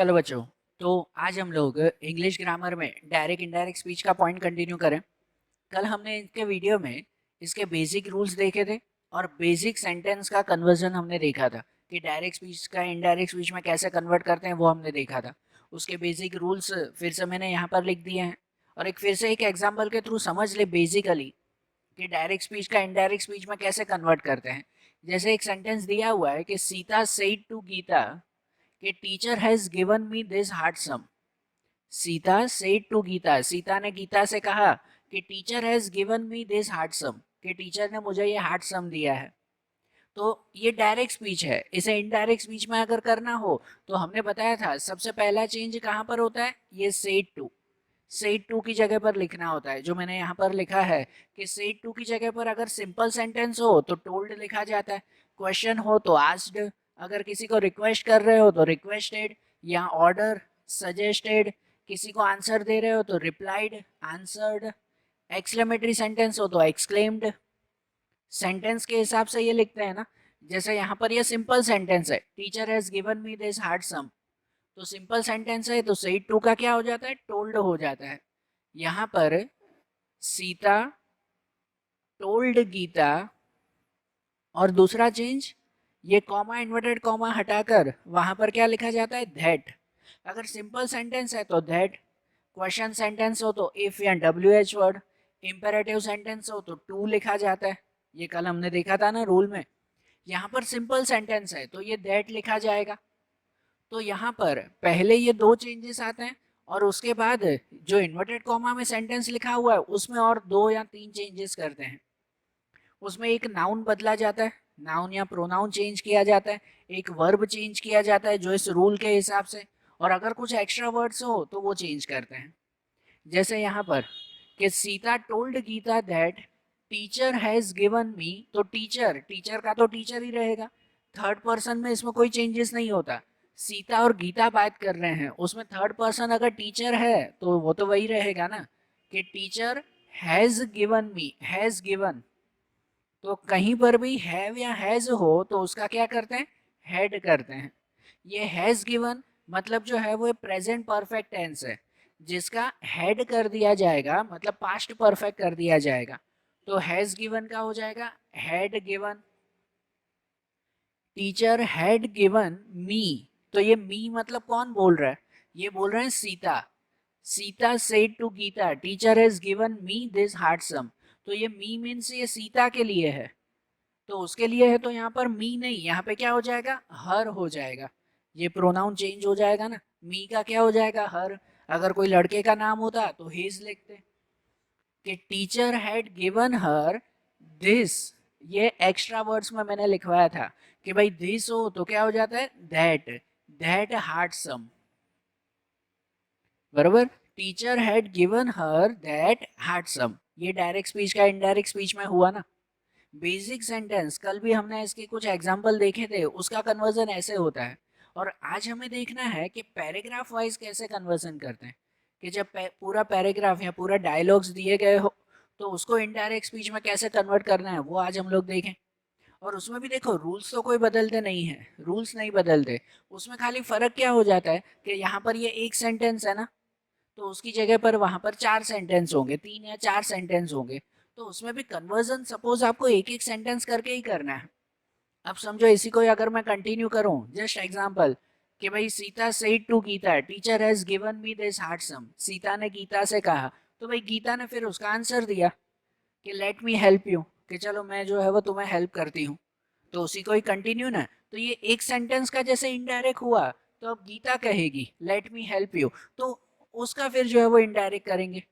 चलो बच्चों, तो आज हम लोग इंग्लिश ग्रामर में डायरेक्ट इनडायरेक्ट स्पीच का पॉइंट कंटिन्यू करें। कल हमने इसके वीडियो में इसके बेसिक रूल्स देखे थे और बेसिक सेंटेंस का कन्वर्जन हमने देखा था कि डायरेक्ट स्पीच का इनडायरेक्ट स्पीच में कैसे कन्वर्ट करते हैं, वो हमने देखा था। उसके बेसिक रूल्स फिर से मैंने यहाँ पर लिख दिए हैं और एक फिर से एक एग्जाम्पल के थ्रू समझ ले बेसिकली कि डायरेक्ट स्पीच का इनडायरेक्ट स्पीच में कैसे कन्वर्ट करते हैं। जैसे एक सेंटेंस दिया हुआ है कि सीता सेड टू गीता कि teacher has given me this hard sum. Sita said to Gita, Sita ने गीता से कहा कि teacher has given me this hard sum, कि टीचर ने मुझे ये हार्ड सम दिया है। तो ये डायरेक्ट स्पीच है। इसे इनडायरेक्ट स्पीच में अगर करना हो तो हमने बताया था सबसे पहला चेंज कहाँ पर होता है, ये सेड टू। सेड टू की जगह पर लिखना होता है, जो मैंने यहाँ पर लिखा है कि सेड टू की जगह पर अगर सिंपल सेंटेंस हो तो टोल्ड लिखा जाता है, क्वेश्चन हो तो आस्क्ड, अगर किसी को रिक्वेस्ट कर रहे हो तो रिक्वेस्टेड या ऑर्डर, सजेस्टेड, किसी को आंसर दे रहे हो तो रिप्लाइड, आंसर्ड, एक्सक्लेमेटरी सेंटेंस हो तो एक्सक्लेम्ड। सेंटेंस के हिसाब से ये लिखते हैं ना। जैसे यहाँ पर ये सिंपल सेंटेंस है, teacher has given me this hard sum, तो सिंपल सेंटेंस है तो सेड टू का क्या हो जाता है, टोल्ड हो जाता है। यहाँ पर सीता टोल्ड गीता, और दूसरा चेंज ये कॉमा इन्वर्टेड कॉमा हटाकर वहां पर क्या लिखा जाता है, दैट। अगर सिंपल सेंटेंस है तो दैट, क्वेश्चन सेंटेंस हो तो इफ या W H word, imperative sentence हो तो टू लिखा जाता है। ये कल हमने देखा था ना रूल में। यहाँ पर सिंपल सेंटेंस है तो ये दैट लिखा जाएगा। तो यहाँ पर पहले ये दो चेंजेस आते हैं और उसके बाद जो इन्वर्टेड कॉमा में सेंटेंस लिखा हुआ है उसमें और दो या तीन चेंजेस करते हैं। उसमें एक नाउन बदला जाता है, नाउन या प्रोनाउन चेंज किया जाता है, एक वर्ब चेंज किया जाता है जो इस रूल के हिसाब से, और अगर कुछ एक्स्ट्रा वर्ड्स हो तो वो चेंज करते हैं। जैसे यहाँ पर कि Sita told Gita that teacher has given me, तो टीचर, टीचर का तो टीचर ही रहेगा। थर्ड पर्सन में इसमें कोई चेंजेस नहीं होता। सीता और गीता बात कर रहे हैं, उसमें थर्ड पर्सन अगर टीचर है तो वो तो वही रहेगा ना कि teacher has given me, has given. तो कहीं पर भी हैव या हैज हो तो उसका क्या करते हैं, हैड करते हैं। ये हैज गिवन मतलब जो है वो प्रेजेंट परफेक्ट टेंस है, जिसका हैड कर दिया जाएगा मतलब पास्ट परफेक्ट कर दिया जाएगा। तो हैज गिवन का हो जाएगा had given. Teacher had given me, तो ये मी मतलब कौन बोल रहा है, ये बोल रहे हैं Sita. Sita said to Gita teacher has given me this hard sum, तो ये मी मीन्स ये सीता के लिए है, तो उसके लिए है तो यहाँ पर मी नहीं, यहाँ पे क्या हो जाएगा, हर हो जाएगा। ये प्रोनाउन चेंज हो जाएगा ना, मी का क्या हो जाएगा, हर। अगर कोई लड़के का नाम होता तो हिज लिखते कि teacher had given her this. ये एक्स्ट्रा वर्ड्स में मैंने लिखवाया था कि भाई दिस हो तो क्या हो जाता है, दैट, दैट हार्ड सम, बरोबर। Teacher had given her that hard sum, ये डायरेक्ट स्पीच का इनडायरेक्ट स्पीच में हुआ ना। बेसिक सेंटेंस कल भी हमने इसके कुछ एग्जाम्पल देखे थे, उसका कन्वर्जन ऐसे होता है। और आज हमें देखना है कि पैराग्राफ वाइज कैसे कन्वर्जन करते हैं, कि जब पूरा पैराग्राफ या पूरा डायलॉग्स दिए गए हो तो उसको इनडायरेक्ट स्पीच में कैसे कन्वर्ट करना है, वो आज हम लोग देखें। और उसमें भी देखो रूल्स तो कोई बदलते नहीं है, रूल्स नहीं बदलते। उसमें खाली फर्क क्या हो जाता है कि यहाँ पर ये एक सेंटेंस है ना, तो उसकी जगह पर वहां पर चार सेंटेंस होंगे, तीन या चार सेंटेंस होंगे। तो उसमें भी कन्वर्जन सपोज आपको एक एक सेंटेंस करके ही करना है। अब समझो इसी को ही अगर मैं कंटिन्यू करूं, जस्ट एग्जांपल कि भाई Sita said to Gita teacher has given me this hard sum, Sita ने गीता से कहा, तो भाई गीता ने फिर उसका आंसर दिया कि लेट मी हेल्प यू, कि चलो मैं जो है वो तुम्हें हेल्प करती हूँ। तो उसी को ही कंटिन्यू ना, तो ये एक सेंटेंस का जैसे इनडायरेक्ट हुआ, तो अब गीता कहेगी लेट मी हेल्प यू, तो उसका फिर जो है वो इनडायरेक्ट करेंगे।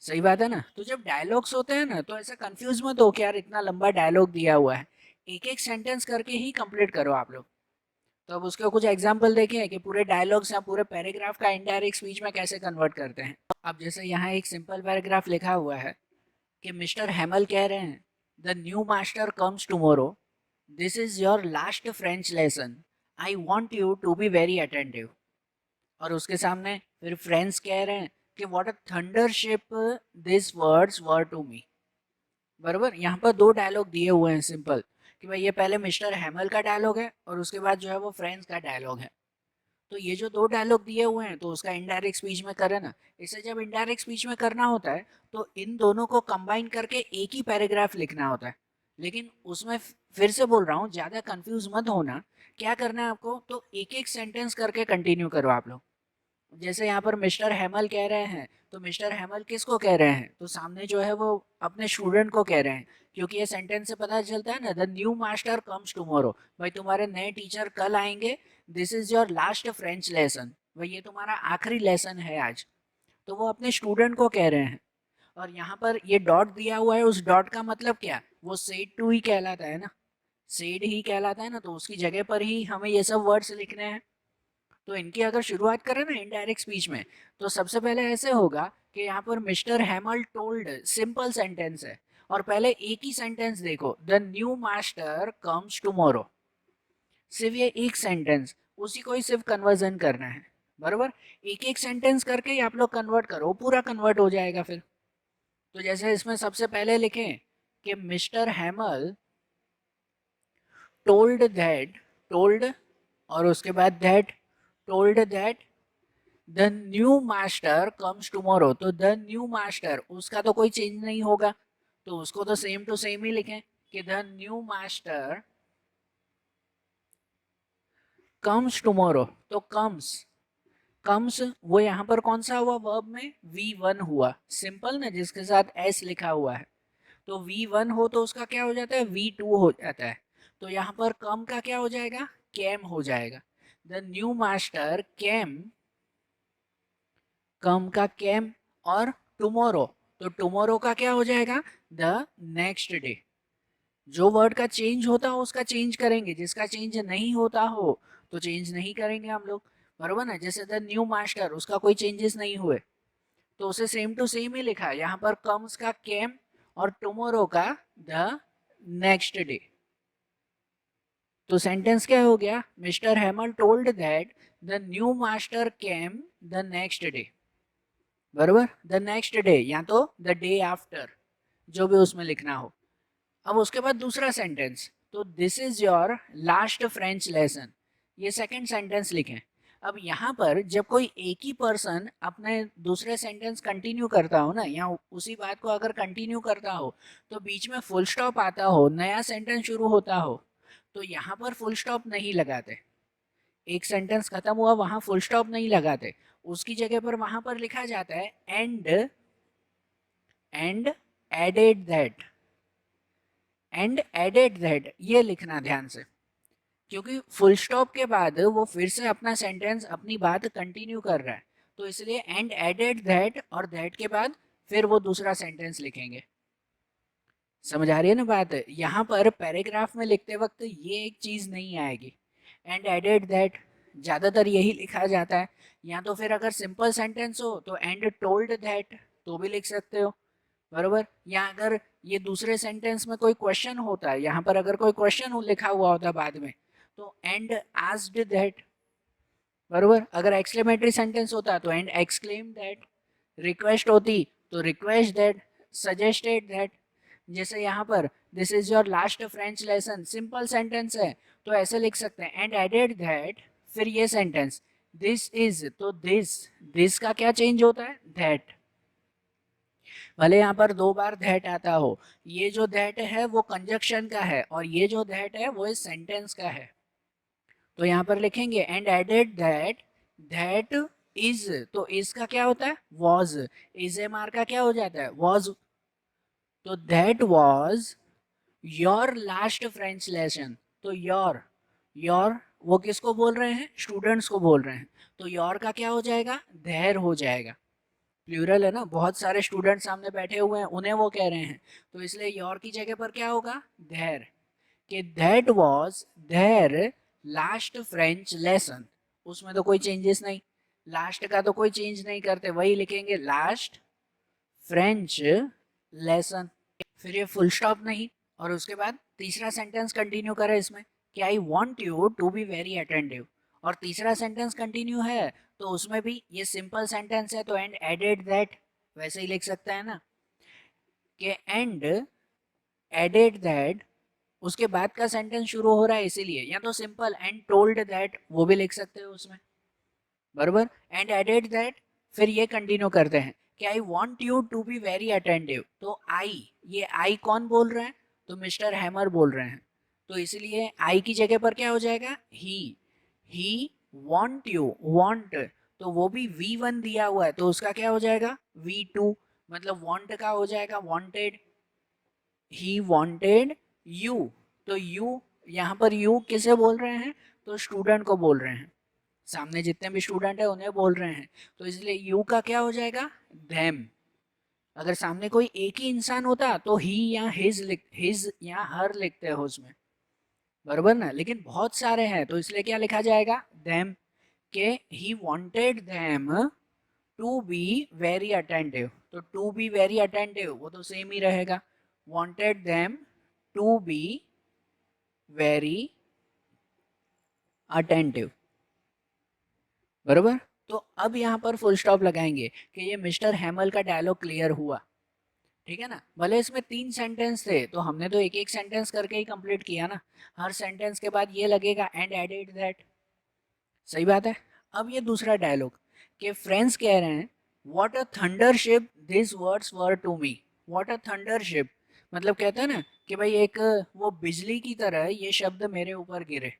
सही बात है ना। तो जब डायलॉग्स होते हैं ना तो ऐसा कंफ्यूज मत हो कि यार इतना लंबा डायलॉग दिया हुआ है, एक एक सेंटेंस करके ही कंप्लीट करो आप लोग। तो अब उसके कुछ एग्जांपल देखें कि पूरे डायलॉग्स या पूरे पैराग्राफ का इनडायरेक्ट स्पीच में कैसे कन्वर्ट करते हैं। अब जैसे यहाँ एक सिंपल पैराग्राफ लिखा हुआ है कि मिस्टर हेमल कह रहे हैं the new master comes tomorrow, this is your last French lesson, I want you to be very attentive. और उसके सामने फिर फ्रेंड्स कह रहे हैं कि what a thunderclap this words were to me. बराबर, यहाँ पर दो डायलॉग दिए हुए हैं सिंपल, कि भाई ये पहले मिस्टर हेमल का डायलॉग है और उसके बाद जो है वो फ्रेंड्स का डायलॉग है। तो ये जो दो डायलॉग दिए हुए हैं तो उसका इनडायरेक्ट स्पीच में करे ना। इसे जब इनडायरेक्ट स्पीच में करना होता है तो इन दोनों को कंबाइन करके एक ही पैराग्राफ लिखना होता है। लेकिन उसमें फिर से बोल रहा हूँ, ज़्यादा कंफ्यूज मत होना। क्या करना है आपको, तो एक एक सेंटेंस करके कंटिन्यू करो आप लोग। जैसे यहाँ पर मिस्टर हेमल कह रहे हैं, तो मिस्टर हेमल किसको कह रहे हैं, तो सामने जो है वो अपने स्टूडेंट को कह रहे हैं, क्योंकि ये सेंटेंस से पता चलता है ना, the new master comes tomorrow, भाई तुम्हारे नए टीचर कल आएंगे। This is your last French lesson, भाई ये तुम्हारा आखिरी लेसन है आज। तो वो अपने स्टूडेंट को कह रहे हैं। और यहाँ पर ये डॉट दिया हुआ है, उस डॉट का मतलब क्या, वो सेड टू ही कहलाता है ना, सेड ही कहलाता है ना, तो उसकी जगह पर ही हमें ये सब वर्ड्स लिखने हैं। तो इनकी अगर शुरुआत करें ना इनडायरेक्ट स्पीच में, तो सबसे पहले ऐसे होगा कि यहाँ पर मिस्टर हैमल टोल्ड, सिंपल सेंटेंस है, और पहले एक ही सेंटेंस देखो, the new master comes tomorrow. सिर्फ ये एक सेंटेंस, उसी को ही सिर्फ कन्वर्जन करना है, बराबर। एक एक सेंटेंस करके ही आप लोग कन्वर्ट करो, पूरा कन्वर्ट हो जाएगा फिर। तो जैसे इसमें सबसे पहले लिखें कि मिस्टर हैमल टोल्ड दैट, टोल्ड और उसके बाद that, told that the new master comes tomorrow. तो द न्यू मास्टर, उसका तो कोई चेंज नहीं होगा, तो उसको तो सेम टू सेम ही लिखें कि the new master comes tomorrow. तो कम्स, कम्स वो यहाँ पर कौन सा हुआ वर्ब में, V1 हुआ, सिंपल ना, जिसके साथ S लिखा हुआ है। तो V1 हो तो उसका क्या हो जाता है, V2 हो जाता है। तो यहाँ पर कम का क्या हो जाएगा, कैम हो जाएगा। द न्यू मास्टर कैम, कम का कैम, और टुमारो, तो टुमारो का क्या हो जाएगा, द नेक्स्ट डे। जो वर्ड का चेंज होता हो उसका चेंज करेंगे, जिसका चेंज नहीं होता हो तो चेंज नहीं करेंगे हम लोग, बरोबर ना। जैसे द न्यू मास्टर, उसका कोई चेंजेस नहीं हुए, तो उसे सेम टू सेम ही लिखा। यहाँ पर कम्स का केम और टुमारो का द नेक्स्ट डे। तो सेंटेंस क्या हो गया, mister हैमल told that the new master came the next day, बरोबर। द नेक्स्ट डे या तो द डे आफ्टर, जो भी उसमें लिखना हो। अब उसके बाद दूसरा सेंटेंस, तो this is your last French lesson, ये सेकंड सेंटेंस लिखें। अब यहाँ पर जब कोई एक ही पर्सन अपने दूसरे सेंटेंस कंटिन्यू करता हो ना, या उसी बात को अगर कंटिन्यू करता हो, तो बीच में फुल स्टॉप आता हो, नया सेंटेंस शुरू होता हो, तो यहाँ पर फुल स्टॉप नहीं लगाते। एक सेंटेंस खत्म हुआ वहां फुल स्टॉप नहीं लगाते, उसकी जगह पर वहां पर लिखा जाता है and added that, and added that, ये लिखना ध्यान से, क्योंकि फुल स्टॉप के बाद वो फिर से अपना सेंटेंस, अपनी बात कंटिन्यू कर रहा है, तो इसलिए एंड एडेड दैट, और दैट के बाद फिर वो दूसरा सेंटेंस लिखेंगे। समझ आ रही है ना बात, यहाँ पर पैराग्राफ में लिखते वक्त ये एक चीज़ नहीं आएगी, एंड एडेड दैट, ज़्यादातर यही लिखा जाता है। या तो फिर अगर सिंपल सेंटेंस हो तो एंड टोल्ड दैट तो भी लिख सकते हो, बरोबर। या अगर ये दूसरे सेंटेंस में कोई क्वेश्चन होता है, यहाँ पर अगर कोई क्वेश्चन लिखा हुआ होता है बाद में, तो एंड आस्क्ड दैट, बरोबर। अगर एक्सक्लेमेटरी सेंटेंस होता तो एंड एक्सक्लेम दैट, रिक्वेस्ट होती तो रिक्वेस्ट दैट, सजेस्टेड दैट। जैसे यहाँ पर this is your last French lesson, simple sentence है, तो ऐसे लिख सकते हैं एंड एडेड दैट, फिर ये सेंटेंस दिस इज, तो दिस का क्या चेंज होता है, दैट। भले यहाँ पर दो बार दैट आता हो, ये जो दैट है वो कंजक्शन का है, और ये जो दैट है वो इस सेंटेंस का है। तो यहाँ पर लिखेंगे and added that, that is, तो इज का क्या होता है, वॉज, इज एम आर का क्या हो जाता है, वॉज। तो that was your last French lesson. तो योर वो किसको बोल रहे हैं, स्टूडेंट्स को बोल रहे हैं, तो योर का क्या हो जाएगा, देयर हो जाएगा। प्लूरल है ना, बहुत सारे स्टूडेंट सामने बैठे हुए हैं, उन्हें वो कह रहे हैं, तो इसलिए योर की जगह पर क्या होगा, देयर, कि that was there last French lesson. उसमें तो कोई चेंजेस नहीं, लास्ट का तो कोई चेंज नहीं करते, वही लिखेंगे लास्ट फ्रेंच लेसन। फिर ये फुल स्टॉप नहीं, और उसके बाद तीसरा सेंटेंस कंटिन्यू करें इसमें कि I want you to be very attentive, और तीसरा सेंटेंस कंटिन्यू है, तो उसमें भी ये सिंपल सेंटेंस है, तो एंड एडेड दैट वैसे ही लिख सकता है ना, कि एंड एडेड दैट, उसके बाद का सेंटेंस शुरू हो रहा है इसीलिए, या तो सिंपल एंड टोल्ड दैट वो भी लिख सकते हो उसमें। बराबर। एंड एडेड दैट, फिर ये कंटिन्यू करते हैं कि I want you to be very attentive. तो आई, ये आई कौन बोल रहे हैं? तो मिस्टर हैमर बोल रहे हैं। तो इसलिए आई की जगह पर क्या हो जाएगा? ही वॉन्ट यू, वॉन्ट, तो वो भी V1 दिया हुआ है तो उसका क्या हो जाएगा? V2। मतलब वॉन्ट का हो जाएगा वॉन्टेड, ही वॉन्टेड यू। तो यू, यहाँ पर यू किसे बोल रहे हैं? तो स्टूडेंट को बोल रहे हैं, सामने जितने भी स्टूडेंट है उन्हें बोल रहे हैं। तो इसलिए यू का क्या हो जाएगा? देम। अगर सामने कोई एक ही इंसान होता तो ही या हिज या हर लिखते हैं उसमें, बराबर ना। लेकिन बहुत सारे हैं तो इसलिए क्या लिखा जाएगा? देम। के he wanted them to be very attentive. तो टू बी वेरी अटेंटिव वो तो सेम ही रहेगा, wanted them to be very attentive, बराबर। तो अब यहाँ पर फुल स्टॉप लगाएंगे कि ये मिस्टर हैमल का डायलॉग क्लियर हुआ, ठीक है ना। भले इसमें 3 सेंटेंस थे तो हमने तो एक एक सेंटेंस करके ही कंप्लीट किया ना। हर सेंटेंस के बाद ये लगेगा एंड एडेड दैट, सही बात है। अब ये दूसरा डायलॉग कि फ्रेंड्स कह रहे हैं what a thunderclap this words were to me. What a thunderclap मतलब कहते हैं ना कि भाई एक वो बिजली की तरह ये शब्द मेरे ऊपर गिरे।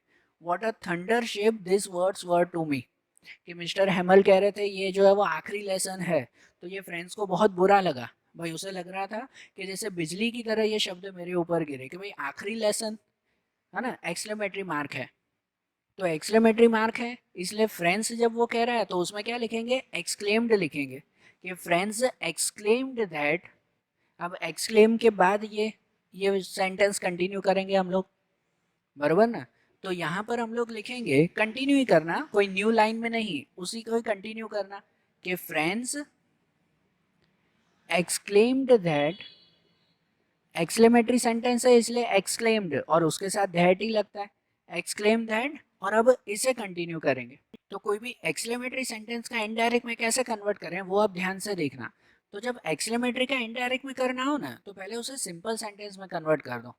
What a thunderclap this words were to me, कि मिस्टर हेमल कह रहे थे ये जो है वो आखिरी लेसन है। तो ये फ्रेंड्स को बहुत बुरा लगा, भाई उसे लग रहा था कि जैसे बिजली की तरह ये शब्द मेरे ऊपर गिरे, कि भाई आखिरी लेसन है ना, एक्सक्लेमेटरी मार्क है। तो एक्सक्लेमेटरी मार्क है इसलिए फ्रेंड्स जब वो कह रहा है तो उसमें क्या लिखेंगे? एक्सक्लेम्ड लिखेंगे कि फ्रेंड्स एक्सक्लेम्ड दैट। अब एक्सक्लेम के बाद ये सेंटेंस कंटिन्यू करेंगे हम लोग, बराबर ना। तो यहाँ पर हम लोग लिखेंगे, कंटिन्यू ही करना, कोई न्यू लाइन में नहीं, उसी को ही कंटिन्यू करना कि friends exclaimed that. Exclamatory sentence है इसलिए एक्सक्लेम्ड और उसके साथ दैट ही लगता है, एक्सक्लेम दैट। और अब इसे कंटिन्यू करेंगे। तो कोई भी एक्सक्लेमेटरी सेंटेंस का इनडायरेक्ट में कैसे कन्वर्ट करें वो आप ध्यान से देखना। तो जब एक्सक्लेमेटरी का इनडायरेक्ट में करना हो ना तो पहले उसे सिंपल सेंटेंस में कन्वर्ट कर दो।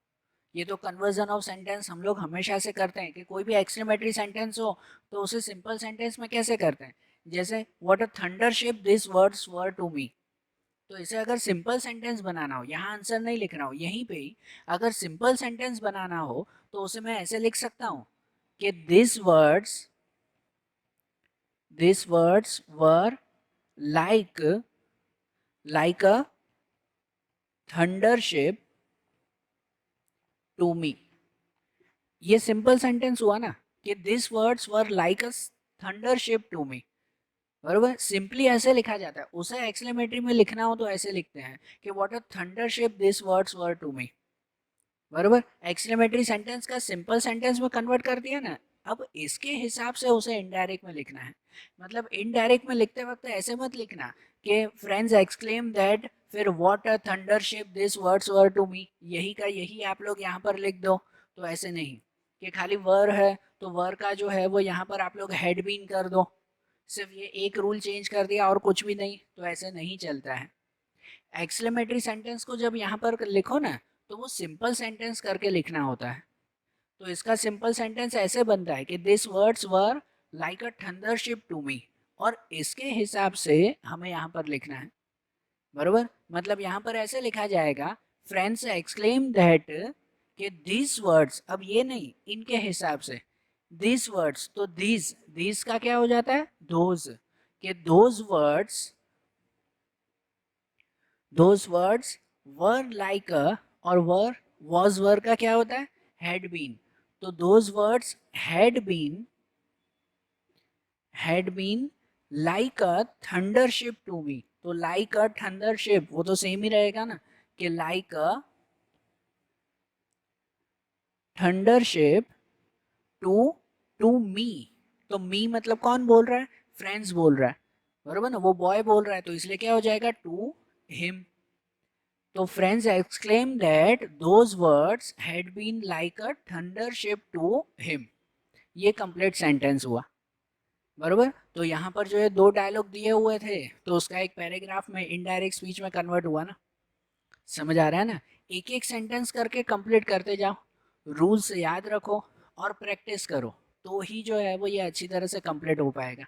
ये तो कन्वर्जन ऑफ सेंटेंस हम लोग हमेशा से करते हैं कि कोई भी एक्सक्लेमेटरी सेंटेंस हो तो उसे सिंपल सेंटेंस में कैसे करते हैं? जैसे what a thunderclap this words were to me. तो इसे अगर सिंपल सेंटेंस बनाना हो, यहाँ आंसर नहीं लिखना हो, यहीं पे ही अगर सिंपल सेंटेंस बनाना हो तो उसे मैं ऐसे लिख सकता हूँ कि this words were like a thunderclap to me. ये सिंपल सेंटेंस हुआ ना कि this words were like a thunderclap to me, बरोबर। सिंपली ऐसे लिखा जाता है, उसे एक्सक्लेमेटरी में लिखना हो तो ऐसे लिखते हैं कि what a thunderclap this words were to me, बरोबर। एक्सक्लेमेटरी सेंटेंस का सिंपल सेंटेंस में कन्वर्ट कर दिया ना। अब इसके हिसाब से उसे इनडायरेक्ट में लिखना है। मतलब इनडायरेक्ट में लिखते वक्त ऐसे मत लिखना कि फ्रेंड्स एक्सक्लेम दैट फिर what a thunderclap this words were to me, यही का यही आप लोग यहाँ पर लिख दो। तो ऐसे नहीं कि खाली वर है तो वर का जो है वो यहाँ पर आप लोग हेड बीन कर दो, सिर्फ ये एक रूल चेंज कर दिया और कुछ भी नहीं, तो ऐसे नहीं चलता है। एक्सक्लेमेटरी सेंटेंस को जब यहाँ पर लिखो ना तो वो सिंपल सेंटेंस करके लिखना होता है। तो इसका सिंपल सेंटेंस ऐसे बनता है कि this words were like a thunderclap to me, और इसके हिसाब से हमें यहाँ पर लिखना है, बरोबर। मतलब यहाँ पर ऐसे लिखा जाएगा फ्रेंड्स एक्सक्लेम दैट कि दिस वर्ड्स, अब ये नहीं इनके हिसाब से दिस वर्ड्स, तो दिस का क्या हो जाता है? दोज, कि those words were like a, और वर वॉज वर का क्या होता है? Had been. तो those words had been like a thunderclap to me. तो लाइक अ थंडरशिप वो तो सेम ही रहेगा ना कि like a thunderclap to to me. तो मी मतलब कौन बोल रहा है? फ्रेंड्स बोल रहा है, बरोबर ना। वो बॉय बोल रहा है तो इसलिए क्या हो जाएगा? To him. तो friends exclaim that those words had been like a thunderclap to him. ये कंप्लीट सेंटेंस हुआ, बरोबर। तो यहाँ पर जो है 2 डायलॉग दिए हुए थे तो उसका एक पैराग्राफ में इनडायरेक्ट स्पीच में कन्वर्ट हुआ ना। समझ आ रहा है ना? एक एक सेंटेंस करके कंप्लीट करते जाओ, रूल्स याद रखो और प्रैक्टिस करो, तो ही जो है वो ये अच्छी तरह से कंप्लीट हो पाएगा।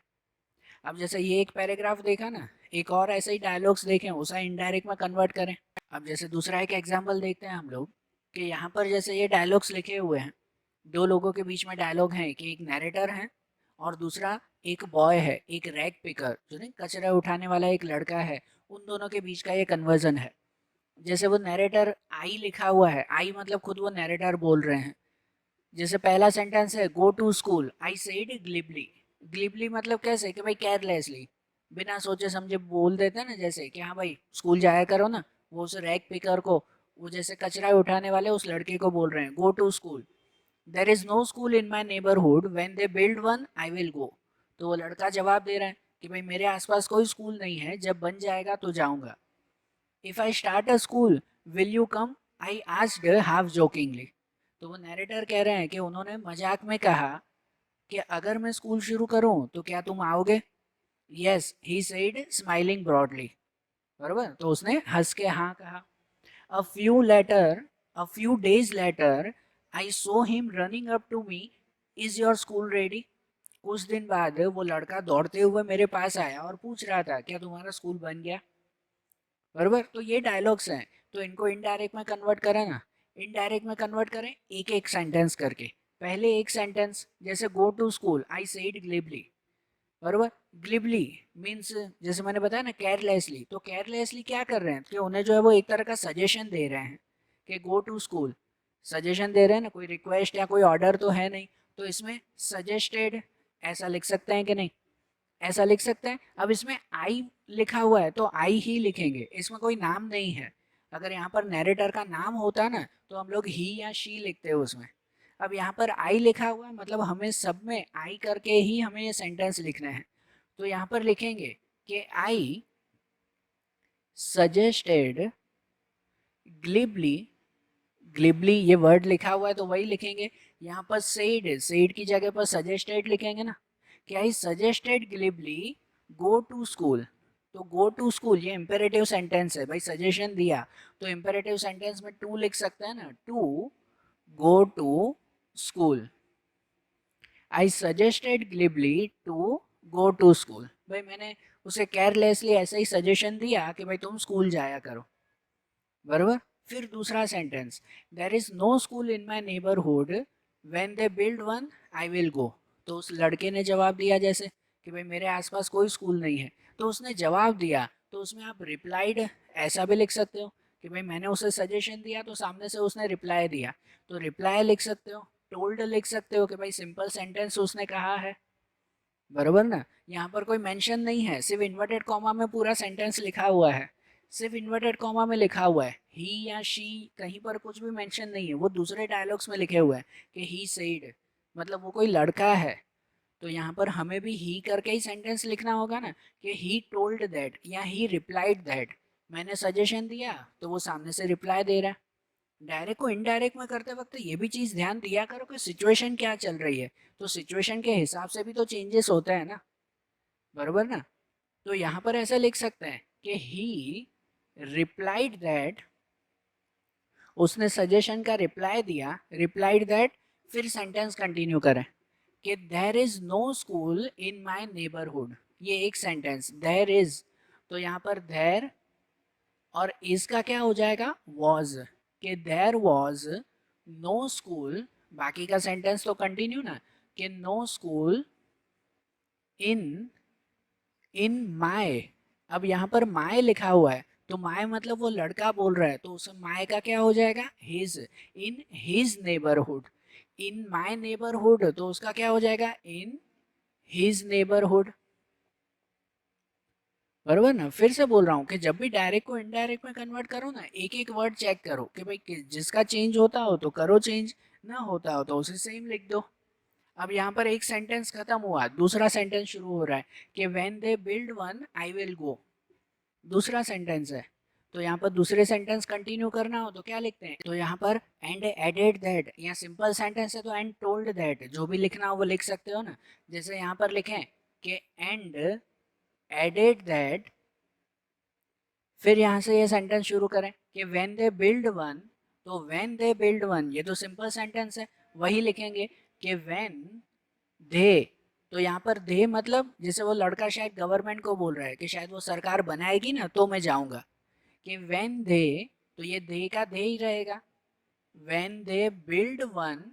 अब जैसे ये एक पैराग्राफ देखा ना, एक और ऐसे ही डायलॉग्स देखें, उसे इनडायरेक्ट में कन्वर्ट करें। अब जैसे दूसरा एक एग्जांपल देखते हैं हम लोग कि यहाँ पर जैसे ये डायलॉग्स लिखे हुए हैं, दो लोगों के बीच में डायलॉग है कि एक नैरेटर है और दूसरा एक बॉय है, एक रैग पिकर जो नहीं कचरा उठाने वाला एक लड़का है, उन दोनों के बीच का ये कन्वर्जन है। जैसे वो नैरेटर आई लिखा हुआ है, आई मतलब खुद वो नैरेटर बोल रहे हैं। जैसे पहला सेंटेंस है go to school, I said glibly. Glibly मतलब कैसे कि भाई केयरलेसली, बिना सोचे समझे बोल देते हैं ना, जैसे कि हाँ भाई स्कूल जाया करो ना, वो उस रैग पिकर को, वो जैसे कचरा उठाने वाले उस लड़के को बोल रहे हैं go to school. There is no school in my neighbourhood, when they build one I will go. तो वो लड़का जवाब दे रहा है कि भाई मेरे आसपास कोई स्कूल नहीं है, जब बन जाएगा तो जाऊंगा। If I start a school will you come, I asked half jokingly. तो वो नैरेटर कह रहे हैं कि उन्होंने मजाक में कहा कि अगर मैं स्कूल शुरू करूं तो क्या तुम आओगे। Yes he said smiling broadly, बराबर, तो उसने हंस के हाँ कहा। A few later, a few days later I saw him running up to me, is your school ready. कुछ दिन बाद वो लड़का दौड़ते हुए मेरे पास आया और पूछ रहा था क्या तुम्हारा स्कूल बन गया। बराबर, तो ये डायलॉग्स हैं, तो इनको इनडायरेक्ट में कन्वर्ट करें ना, इनडायरेक्ट में कन्वर्ट करें एक एक सेंटेंस करके। पहले एक सेंटेंस जैसे go to school I said glibly, बराबर। ग्लिबली मीन्स जैसे मैंने बताया ना केयरलेसली, तो केयरलेसली क्या कर रहे हैं कि उन्हें जो है वो एक तरह का सजेशन दे रहे हैं कि गो टू स्कूल, सजेशन दे रहे हैं ना, कोई रिक्वेस्ट या कोई ऑर्डर तो है नहीं, तो इसमें सजेस्टेड ऐसा लिख सकते हैं कि नहीं, ऐसा लिख सकते हैं। अब इसमें आई लिखा हुआ है तो आई ही लिखेंगे, इसमें कोई नाम नहीं है। अगर यहाँ पर नैरेटर का नाम होता ना तो हम लोग ही या शी लिखते हैं उसमें। अब यहाँ पर आई लिखा हुआ है मतलब हमें सब में आई करके ही हमें ये सेंटेंस लिखना है। तो यहाँ पर लिखेंगे कि आई सजेस्टेड ग्लिबली, ग्लिबली ये वर्ड लिखा हुआ है तो वही लिखेंगे। यहाँ पर सेड, सेड की जगह पर सजेस्टेड लिखेंगे ना, कि I suggested glibly go to school. तो गो टू स्कूल ये इंपेरेटिव सेंटेंस है भाई, सजेशन दिया तो इंपेरेटिव सेंटेंस में टू लिख सकते हैं ना, to go to school. I suggested glibly to go to school, भाई मैंने उसे केयरलेसली ऐसा ही सजेशन दिया कि भाई तुम स्कूल जाया करो, बराबर। फिर दूसरा sentence, there is no school in my neighbourhood, when they build one I will go. तो उस लड़के ने जवाब दिया जैसे कि भाई मेरे आसपास कोई स्कूल नहीं है, तो उसने जवाब दिया, तो उसमें आप रिप्लाइड ऐसा भी लिख सकते हो कि भाई मैंने उसे सजेशन दिया तो सामने से उसने रिप्लाई दिया, तो रिप्लाई लिख सकते हो। टोल्ड लिख सकते हो कि भाई सिंपल सेंटेंस उसने कहा है, बरोबर ना। यहाँ पर कोई मेंशन नहीं है, सिर्फ इन्वर्टेड कॉमा में पूरा सेंटेंस लिखा हुआ है, सिर्फ इन्वर्टेड कॉमा में लिखा हुआ है, ही या शी कहीं पर कुछ भी मेंशन नहीं है, वो दूसरे डायलॉग्स में लिखे हुए हैं कि ही सेड, मतलब वो कोई लड़का है। तो यहाँ पर हमें भी ही करके ही सेंटेंस लिखना होगा ना, कि ही टोल्ड दैट या ही रिप्लाइड दैट। मैंने सजेशन दिया तो वो सामने से रिप्लाई दे रहा है। डायरेक्ट को इनडायरेक्ट में करते वक्त ये भी चीज़ ध्यान दिया करो कि सिचुएशन क्या चल रही है, तो सिचुएशन के हिसाब से भी तो चेंजेस होते हैं ना, बरोबर ना। तो यहाँ पर ऐसा लिख सकते हैं कि ही रिप्लाइड दैट, उसने सजेशन का रिप्लाई दिया, रिप्लाइड दैट, फिर सेंटेंस कंटिन्यू करें कि there is no school in my neighbourhood. ये एक सेंटेंस देर इज, तो यहाँ पर देर और इज का क्या हो जाएगा वॉज, कि देर वॉज नो स्कूल, बाकी का सेंटेंस तो कंटिन्यू ना, कि no school in in my. अब यहाँ पर माय लिखा हुआ है तो माय मतलब वो लड़का बोल रहा है, तो उस माय का क्या हो जाएगा his, in his neighbourhood. In my neighbourhood तो उसका क्या हो जाएगा इन हिज नेबरहुड, बरोबर ना। फिर से बोल रहा हूँ कि जब भी डायरेक्ट को इनडायरेक्ट में कन्वर्ट करो ना, एक एक वर्ड चेक करो कि भाई जिसका चेंज होता हो तो करो चेंज, ना होता हो तो उसे सेम लिख दो। अब यहाँ पर एक सेंटेंस खत्म हुआ, दूसरा सेंटेंस शुरू हो रहा है कि when they build one I will गो। दूसरा सेंटेंस है, तो यहाँ पर दूसरे सेंटेंस कंटिन्यू करना हो तो क्या लिखते हैं, तो यहाँ पर एंड एडेड दैट, या सिंपल सेंटेंस है तो एंड टोल्ड दैट, जो भी लिखना हो वो लिख सकते हो ना। जैसे यहाँ पर लिखें कि एंड एडेड दैट, फिर यहाँ से ये सेंटेंस शुरू करें कि व्हेन दे बिल्ड वन, तो व्हेन दे बिल्ड वन ये तो सिंपल सेंटेंस है, वही लिखेंगे कि व्हेन दे तो यहाँ पर दे मतलब जैसे वो लड़का शायद गवर्नमेंट को बोल रहा है कि शायद वो सरकार बनाएगी ना तो मैं जाऊँगा, कि व्हेन दे, तो ये दे का दे ही रहेगा। व्हेन दे बिल्ड वन,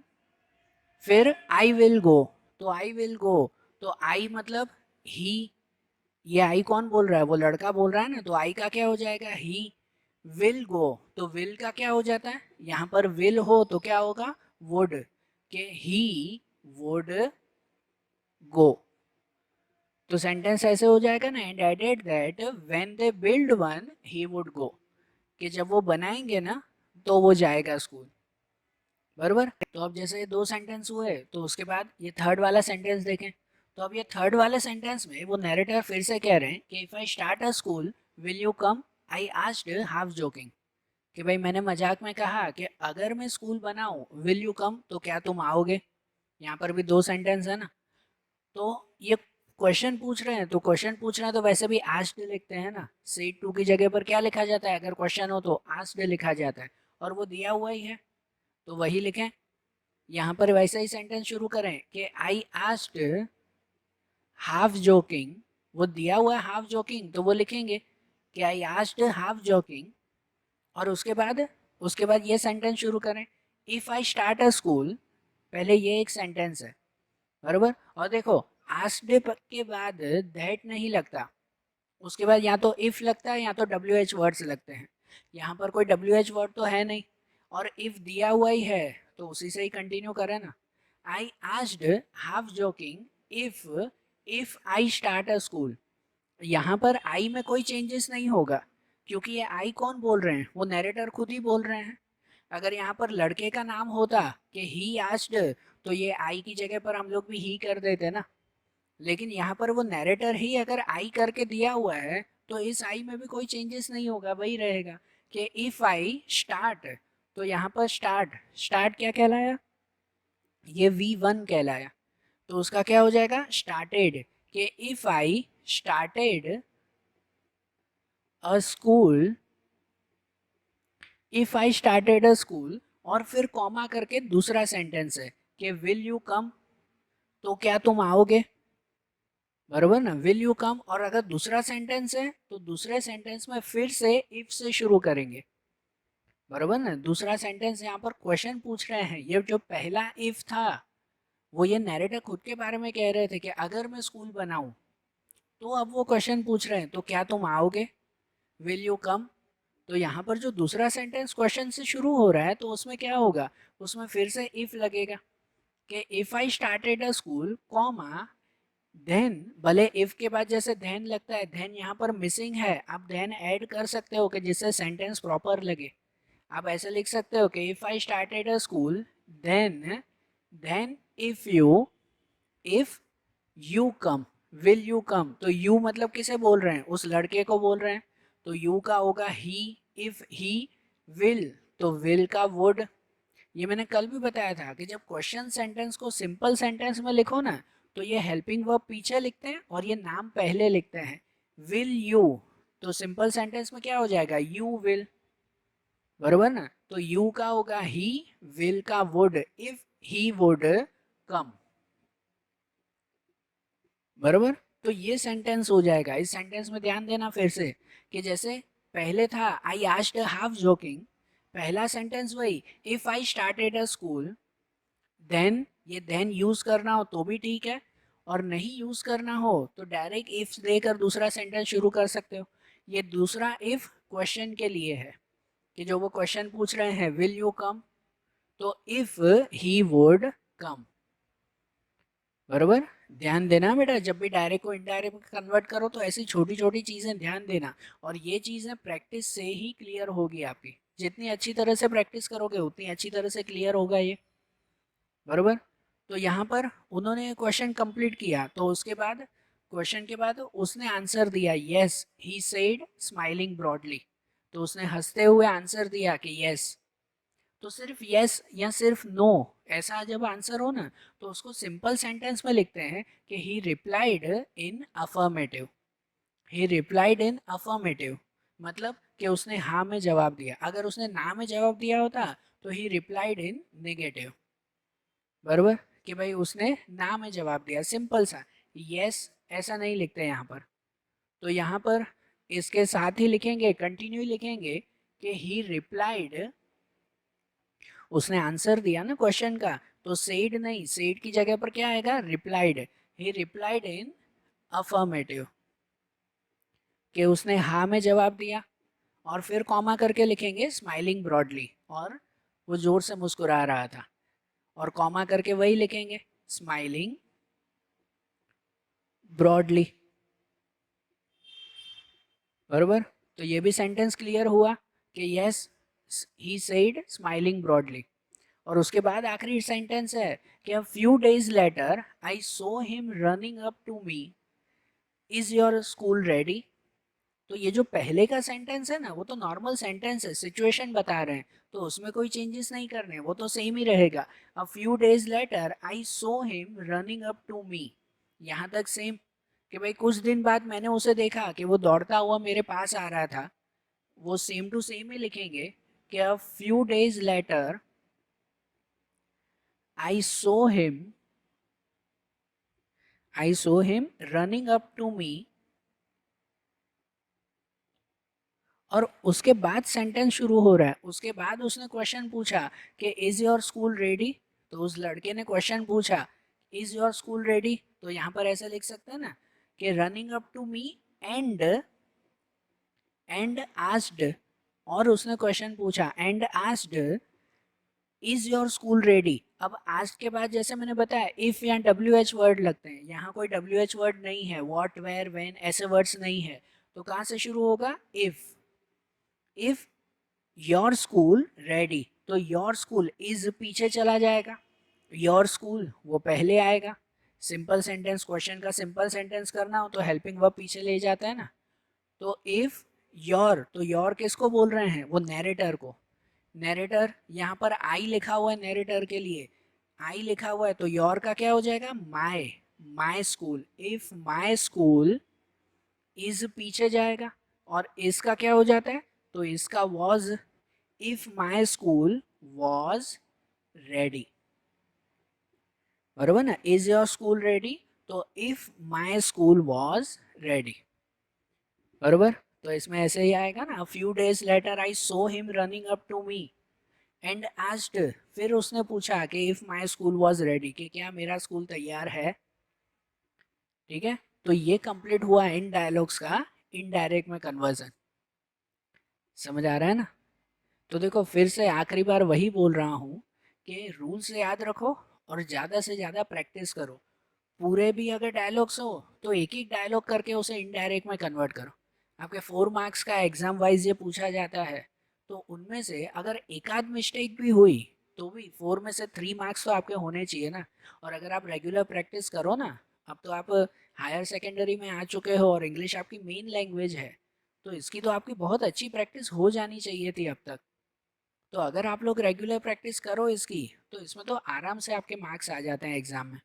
फिर आई विल गो, तो आई विल गो, तो आई मतलब ही, ये आई कौन बोल रहा है, वो लड़का बोल रहा है ना, तो आई का क्या हो जाएगा, ही। विल गो, तो विल का क्या हो जाता है, यहाँ पर विल हो तो क्या होगा, वुड, के ही वुड गो। तो सेंटेंस ऐसे हो जाएगा ना, and added that when they build one he would go, कि जब वो बनाएंगे ना तो वो जाएगा स्कूल। बराबर। तो अब जैसे दो सेंटेंस हुए तो उसके बाद ये थर्ड वाला सेंटेंस देखें। तो अब ये थर्ड वाले सेंटेंस में वो नैरेटर फिर से कह रहे हैं कि if I start a school will you come, I asked half joking, कि भाई मैंने मजाक में कहा कि अगर मैं स्कूल बनाऊं विल यू कम, तो क्या तुम आओगे। यहाँ पर भी दो सेंटेंस है ना, तो ये क्वेश्चन पूछ रहे हैं, तो क्वेश्चन पूछ रहे हैं तो वैसे भी आस्क्ड लिखते हैं ना, सेड टू की जगह पर क्या लिखा जाता है, अगर क्वेश्चन हो तो आस्क्ड लिखा जाता है, और वो दिया हुआ ही है तो वही लिखें। यहाँ पर वैसा ही सेंटेंस शुरू करें कि आई आस्क्ड हाफ जोकिंग, वो दिया हुआ है हाफ जोकिंग तो वो लिखेंगे कि आई आस्क्ड हाफ जोकिंग, और उसके बाद ये सेंटेंस शुरू करें, if I start a school, पहले ये एक सेंटेंस है, बराबर। और देखो आस्क्ड के बाद दैट नहीं लगता, उसके बाद या तो इफ लगता है या तो डब्ल्यू एच वर्ड्स लगते हैं। यहाँ पर कोई डब्ल्यू एच वर्ड तो है नहीं, और इफ दिया हुआ ही है तो उसी से ही कंटिन्यू करें ना। आई asked half joking if if I start a school, यहाँ पर आई में कोई चेंजेस नहीं होगा, क्योंकि ये आई कौन बोल रहे हैं, वो नैरेटर खुद ही बोल रहे हैं। अगर यहाँ पर लड़के का नाम होता कि ही आस्क्ड, तो ये आई की जगह पर हम लोग भी ही कर देते ना, लेकिन यहाँ पर वो नैरेटर ही अगर आई करके दिया हुआ है तो इस आई में भी कोई चेंजेस नहीं होगा, वही रहेगा कि इफ आई स्टार्ट, तो यहाँ पर स्टार्ट, स्टार्ट क्या कहलाया, ये V1 कहलाया, तो उसका क्या हो जाएगा, स्टार्टेड, कि if I started a school, if I started a school, और फिर कॉमा करके दूसरा सेंटेंस है कि विल यू कम, तो क्या तुम आओगे, बरोबर ना, विल यू कम। और अगर दूसरा सेंटेंस है तो दूसरे सेंटेंस में फिर से इफ से शुरू करेंगे, बरोबर ना। दूसरा सेंटेंस यहाँ पर क्वेश्चन पूछ रहे हैं, ये जो पहला इफ था वो ये नैरेटर खुद के बारे में कह रहे थे कि अगर मैं स्कूल बनाऊं, तो अब वो क्वेश्चन पूछ रहे हैं तो क्या तुम आओगे, विल यू कम। तो यहाँ पर जो दूसरा सेंटेंस क्वेश्चन से शुरू हो रहा है तो उसमें क्या होगा, उसमें फिर से इफ लगेगा कि if I started a school comma then, भले इफ के बाद जैसे देन लगता है, देन यहाँ पर मिसिंग है, आप देन ऐड कर सकते हो कि जिससे सेंटेंस प्रॉपर लगे। आप ऐसे लिख सकते हो कि if I started a school then, then if you come, will you come, तो यू मतलब किसे बोल रहे हैं, उस लड़के को बोल रहे हैं, तो यू का होगा ही, इफ ही विल, तो विल का वुड। ये मैंने कल भी बताया था कि जब क्वेश्चन सेंटेंस को सिंपल सेंटेंस में लिखो ना, तो ये हेल्पिंग वर्ब पीछे लिखते हैं और ये नाम पहले लिखते हैं। विल यू, तो सिंपल सेंटेंस में क्या हो जाएगा, यू विल, बरोबर ना। तो यू का होगा ही, विल का would, if he would come, बरोबर। तो ये सेंटेंस हो जाएगा। इस सेंटेंस में ध्यान देना फिर से कि जैसे पहले था आई आस्क्ड हाफ जोकिंग, पहला सेंटेंस वही, if I started a school, then, ये देन यूज करना हो तो भी ठीक है, और नहीं यूज करना हो तो डायरेक्ट इफ देकर दूसरा सेंटेंस शुरू कर सकते हो। ये दूसरा इफ क्वेश्चन के लिए है कि जो वो क्वेश्चन पूछ रहे हैं विल यू कम, तो इफ ही वुड कम, बरोबर। ध्यान देना बेटा, जब भी डायरेक्ट को इनडायरेक्ट में कन्वर्ट करो तो ऐसी छोटी छोटी चीजें ध्यान देना, और ये चीजें प्रैक्टिस से ही क्लियर होगी आपकी, जितनी अच्छी तरह से प्रैक्टिस करोगे उतनी अच्छी तरह से क्लियर होगा ये, बरोबर। तो यहाँ पर उन्होंने क्वेश्चन कंप्लीट किया, तो उसके बाद क्वेश्चन के बाद उसने आंसर दिया, yes he said smiling broadly, तो उसने हंसते हुए आंसर दिया कि यस। तो सिर्फ यस या सिर्फ नो, ऐसा जब आंसर हो ना तो उसको सिंपल सेंटेंस में लिखते हैं कि he replied in affirmative, he replied in affirmative, मतलब कि उसने हाँ में जवाब दिया। अगर उसने ना में जवाब दिया होता तो ही रिप्लाइड इन नेगेटिव, बरोबर। कि भाई उसने ना में जवाब दिया, सिंपल सा। यस ऐसा नहीं लिखते यहाँ पर, तो यहाँ पर इसके साथ ही लिखेंगे, कंटिन्यू लिखेंगे कि ही रिप्लाइड, उसने आंसर दिया ना क्वेश्चन का, तो सेड नहीं, सेड की जगह पर क्या आएगा, replied. He replied in affirmative, कि उसने हाँ में जवाब दिया, और फिर कॉमा करके लिखेंगे स्माइलिंग ब्रॉडली, और वो जोर से मुस्कुरा रहा था, और कॉमा करके वही लिखेंगे स्माइलिंग ब्रॉडली, बरोबर। तो ये भी सेंटेंस क्लियर हुआ कि yes he said smiling broadly. और उसके बाद आखिरी सेंटेंस है कि a few days later I saw him running up to me, is your school ready. तो ये जो पहले का सेंटेंस है ना, वो तो नॉर्मल सेंटेंस है, सिचुएशन बता रहे हैं, तो उसमें कोई चेंजेस नहीं करने, वो तो सेम ही रहेगा। A few days later I saw him running up to me, यहाँ तक सेम, कि भाई कुछ दिन बाद मैंने उसे देखा कि वो दौड़ता हुआ मेरे पास आ रहा था, वो सेम टू सेम ही लिखेंगे कि a few days later I saw him, I saw him running up to me, और उसके बाद सेंटेंस शुरू हो रहा है, उसके बाद उसने क्वेश्चन पूछा कि इज योर स्कूल रेडी। तो उस लड़के ने क्वेश्चन पूछा इज योर स्कूल रेडी, तो यहाँ पर ऐसे लिख सकते हैं ना कि running up to me and asked, और उसने क्वेश्चन पूछा and asked is your school ready. अब आस्क्ड के बाद जैसे मैंने बताया इफ या WH वर्ड लगते हैं, यहाँ कोई WH वर्ड नहीं है, व्हाट वेयर व्हेन ऐसे वर्ड्स नहीं है, तो कहाँ से शुरू होगा, इफ योर स्कूल रेडी, तो योर स्कूल इज पीछे चला जाएगा, योर स्कूल वो पहले आएगा। सिंपल सेंटेंस, क्वेश्चन का सिंपल सेंटेंस करना हो तो हेल्पिंग वर्ब पीछे ले जाता है ना। तो इफ योर, तो योर किसको बोल रहे हैं, वो नैरेटर को। नैरेटर यहाँ पर आई लिखा हुआ है, नैरेटर के लिए आई लिखा हुआ है, तो योर का क्या हो जाएगा, my, my school. If my school is पीछे जाएगा, और इसका क्या हो जाता है, तो इसका was, if my school was ready, बरोबर ना। इज योर स्कूल रेडी, तो if my school was ready, बरोबर। तो इसमें ऐसे ही आएगा ना, few days later I saw him running up to me and asked, फिर उसने पूछा कि if my school was ready, कि क्या मेरा स्कूल तैयार है, ठीक है। तो ये कंप्लीट हुआ इन डायलॉग्स का इनडायरेक्ट में कन्वर्जन, समझ आ रहा है ना। तो देखो फिर से आखिरी बार वही बोल रहा हूँ कि रूल्स याद रखो और ज़्यादा से ज़्यादा प्रैक्टिस करो। पूरे भी अगर डायलॉग्स हो तो एक एक डायलॉग करके उसे इनडायरेक्ट में कन्वर्ट करो। आपके 4 मार्क्स का एग्जाम वाइज ये पूछा जाता है, तो उनमें से अगर एक आध मिस्टेक भी हुई तो भी 4 में से 3 मार्क्स तो आपके होने चाहिए ना। और अगर आप रेगुलर प्रैक्टिस करो ना, अब तो आप हायर सेकेंडरी में आ चुके हो और इंग्लिश आपकी मेन लैंग्वेज है, तो इसकी तो आपकी बहुत अच्छी प्रैक्टिस हो जानी चाहिए थी अब तक। तो अगर आप लोग रेगुलर प्रैक्टिस करो इसकी, तो इसमें तो आराम से आपके मार्क्स आ जाते हैं एग्जाम में,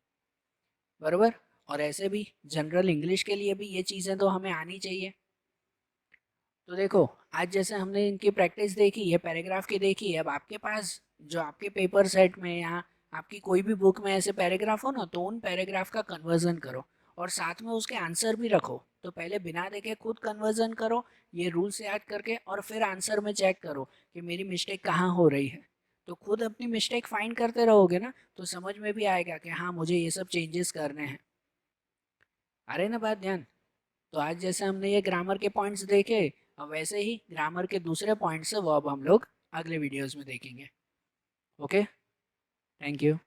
बरोबर। और ऐसे भी जनरल इंग्लिश के लिए भी ये चीज़ें तो हमें आनी चाहिए। तो देखो आज जैसे हमने इनकी प्रैक्टिस देखी, ये पैराग्राफ की देखी, अब आपके पास जो आपके पेपर सेट में या आपकी कोई भी बुक में ऐसे पैराग्राफ हो ना, तो उन पैराग्राफ का कन्वर्जन करो और साथ में उसके आंसर भी रखो। तो पहले बिना देखे खुद कन्वर्जन करो ये रूल्स याद करके, और फिर आंसर में चेक करो कि मेरी मिस्टेक कहाँ हो रही है। तो खुद अपनी मिस्टेक फाइंड करते रहोगे ना, तो समझ में भी आएगा कि हाँ मुझे ये सब चेंजेस करने हैं। आ रहे ना बात ध्यान। तो आज जैसे हमने ये ग्रामर के पॉइंट्स देखे, अब वैसे ही ग्रामर के दूसरे पॉइंट्स वो अब हम लोग अगले वीडियोस में देखेंगे। Okay, thank you.